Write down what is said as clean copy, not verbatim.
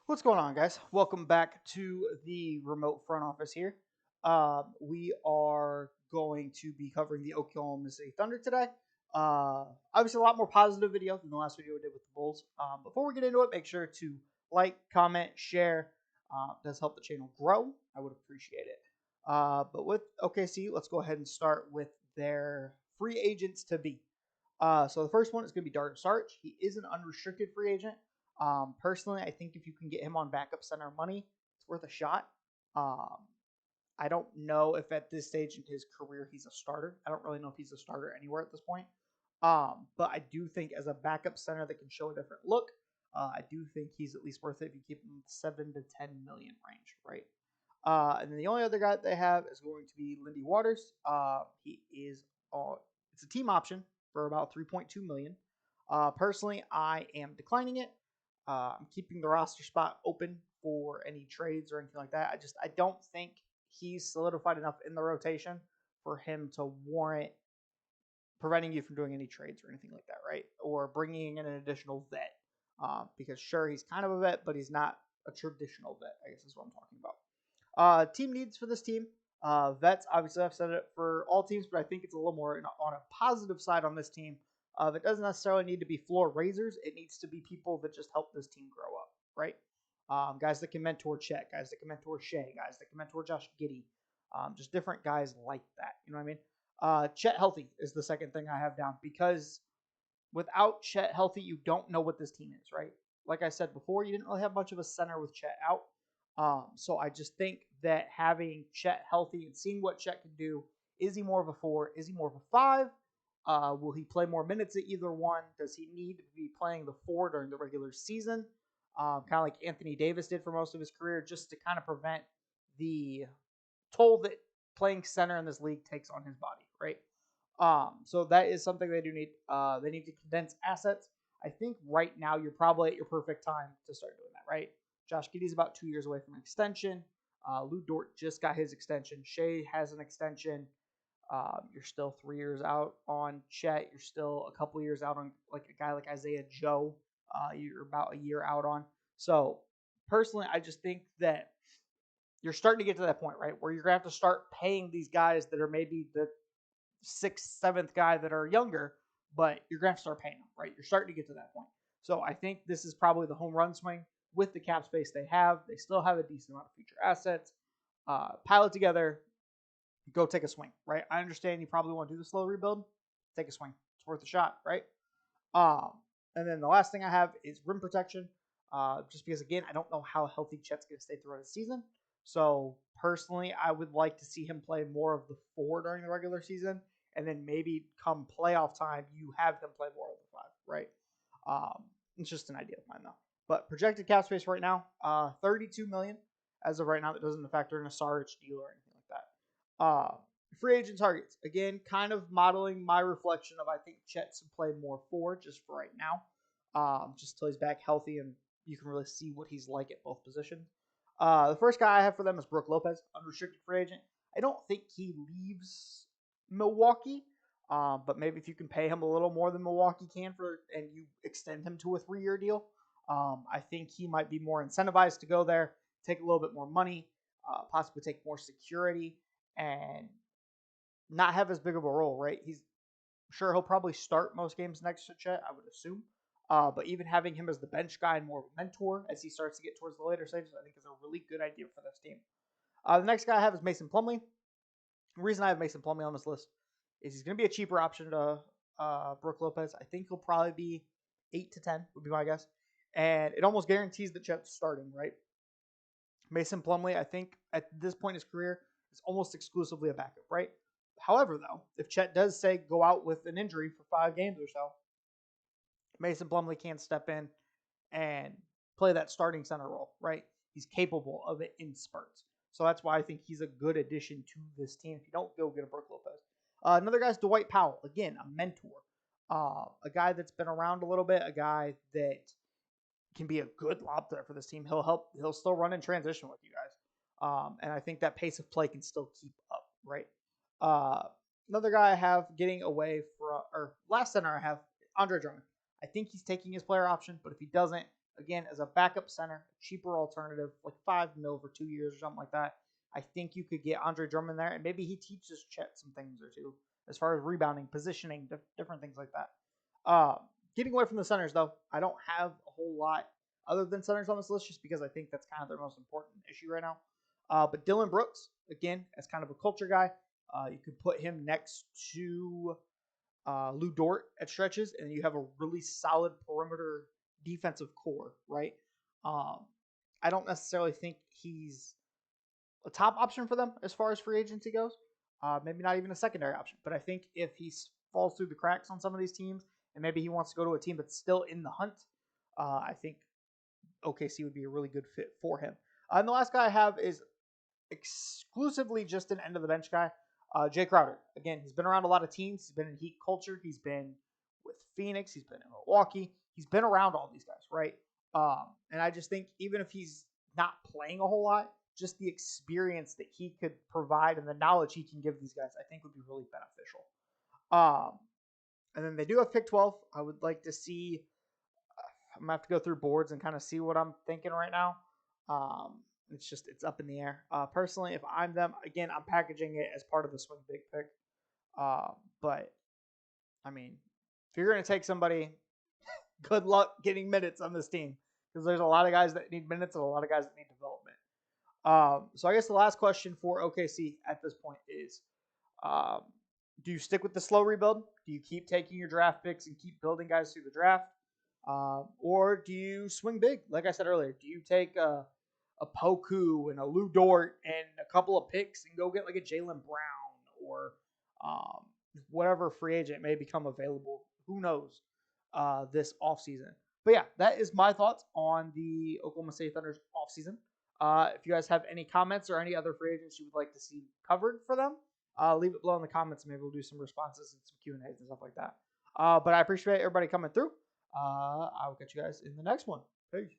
What's going on, guys? Welcome back to the remote front office here. We are going to be covering the Oklahoma City Thunder today. Obviously, a lot more positive video than the last video we did with the Bulls. Before we get into it, make sure to like, comment, share. It does help the channel grow. I would appreciate it. But with OKC, let's go ahead and start with their free agents to be. So the first one is going to be Dario Saric. He is an unrestricted free agent. Personally, I think if you can get him on backup center money, it's worth a shot. Um, I don't know if at this stage in his career he's a starter. I don't really know if he's a starter anywhere at this point. But I do think as a backup center that can show a different look, I do think he's at least worth it if you keep him 7 to 10 million range, right? And then the only other guy that they have is going to be Lindy Waters. He is it's a team option for about 3.2 million. Personally, I am declining it. I'm keeping the roster spot open for any trades or anything like that. I don't think he's solidified enough in the rotation for him to warrant preventing you from doing any trades or anything like that, right? Or bringing in an additional vet. Because sure, he's kind of a vet, but he's not a traditional vet, I guess is what I'm talking about. Team needs for this team. Vets, obviously, I've said it for all teams, but I think it's a little more on a positive side on this team. It doesn't necessarily need to be floor raisers. It needs to be people that just help this team grow up, right? Guys that can mentor Chet, guys that can mentor Shea, guys that can mentor Josh Giddey, just different guys like that. You know what I mean? Chet healthy is the second thing I have down because without Chet healthy, you don't know what this team is, right? Like I said before, you didn't really have much of a center with Chet out. So I just think that having Chet healthy and seeing what Chet can do, is he more of a four? Is he more of a five? Will he play more minutes at either one? Does he need to be playing the four during the regular season? Kind of like Anthony Davis did for most of his career, just to kind of prevent the toll that playing center in this league takes on his body, right? So that is something they do need. They need to condense assets. I think right now you're probably at your perfect time to start doing that, right? Josh Giddey's about 2 years away from an extension. Lou Dort just got his extension. Shea has an extension. You're still 3 years out on Chet. You're still a couple years out on like a guy like Isaiah Joe. You're about a year out on. So personally, I just think that you're starting to get to that point, right, where you're gonna have to start paying these guys that are maybe the sixth, seventh guy that are younger, but you're gonna have to start paying them, right? You're starting to get to that point. So I think this is probably the home run swing with the cap space they have. They still have a decent amount of future assets. Pile it together, go take a swing, right? I understand you probably want to do the slow rebuild. Take a swing. It's worth a shot, right? Um, and then the last thing I have is rim protection. Just because again, I don't know how healthy Chet's going to stay throughout the season. So personally, I would like to see him play more of the four during the regular season, and then maybe come playoff time, you have him play more of the five, right? It's just an idea of mine though. But projected cap space right now, 32 million as of right now. That doesn't factor in a Saric deal or anything like that. Free agent targets. Again, kind of modeling my reflection of I think Chet should play more forward just for right now. Just till he's back healthy and you can really see what he's like at both positions. The first guy I have for them is Brook Lopez, unrestricted free agent. I don't think he leaves Milwaukee, but maybe if you can pay him a little more than Milwaukee can for, and you extend him to a 3 year deal, I think he might be more incentivized to go there, take a little bit more money, possibly take more security, and not have as big of a role, right? He's sure he'll probably start most games next to Chet, I would assume. But even having him as the bench guy and more of a mentor as he starts to get towards the later stages, I think is a really good idea for this team. The next guy I have is Mason Plumlee. The reason I have Mason Plumlee on this list is he's going to be a cheaper option to Brook Lopez. I think he'll probably be 8 to 10 would be my guess, and it almost guarantees that Chet's starting, right? Mason Plumlee, I think at this point in his career, is almost exclusively a backup, right? However, though, if Chet does say go out with an injury for 5 games or so, Mason Plumlee can step in and play that starting center role, right? He's capable of it in spurts. So that's why I think he's a good addition to this team. If you don't go get a Brook Lopez. Another guy's Dwight Powell. Again, a mentor. A guy that's been around a little bit, a guy that can be a good lob threat for this team. He'll still run in transition with you guys. And I think that pace of play can still keep up, right? Uh, Another guy I have getting away for, or last center I have, Andre Drummond. I think he's taking his player option, but if he doesn't, again, as a backup center, cheaper alternative, like $5 million for 2 years or something like that. I think you could get Andre Drummond there, and maybe he teaches Chet some things or two as far as rebounding, positioning, different things like that. Getting away from the centers, though, I don't have a whole lot other than centers on this list just because I think that's kind of their most important issue right now. But Dillon Brooks, again, as kind of a culture guy, you could put him next to Lou Dort at stretches, and you have a really solid perimeter defensive core, right? I don't necessarily think he's a top option for them as far as free agency goes. Maybe not even a secondary option, but I think if he falls through the cracks on some of these teams, and maybe he wants to go to a team that's still in the hunt, I think OKC would be a really good fit for him. And the last guy I have is exclusively just an end of the bench guy, Jay Crowder. Again, he's been around a lot of teams. He's been in Heat culture. He's been with Phoenix. He's been in Milwaukee. He's been around all these guys, right? And I just think even if he's not playing a whole lot, just the experience that he could provide and the knowledge he can give these guys, I think would be really beneficial. And then they do have pick 12. I would like to see. I'm gonna have to go through boards and kind of see what I'm thinking right now. It's up in the air. Personally, if I'm them, again, I'm packaging it as part of the swing big pick. But I mean, if you're gonna take somebody, good luck getting minutes on this team because there's a lot of guys that need minutes and a lot of guys that need development. So I guess the last question for OKC at this point is, do you stick with the slow rebuild? Do you keep taking your draft picks and keep building guys through the draft? Or do you swing big? Like I said earlier, do you take a Poku and a Lou Dort and a couple of picks and go get like a Jaylen Brown or whatever free agent may become available? Who knows this offseason. But yeah, that is my thoughts on the Oklahoma City Thunder's offseason. If you guys have any comments or any other free agents you would like to see covered for them, leave it below in the comments. Maybe we'll do some responses and some Q&As and stuff like that. But I appreciate everybody coming through. I will catch you guys in the next one. Peace.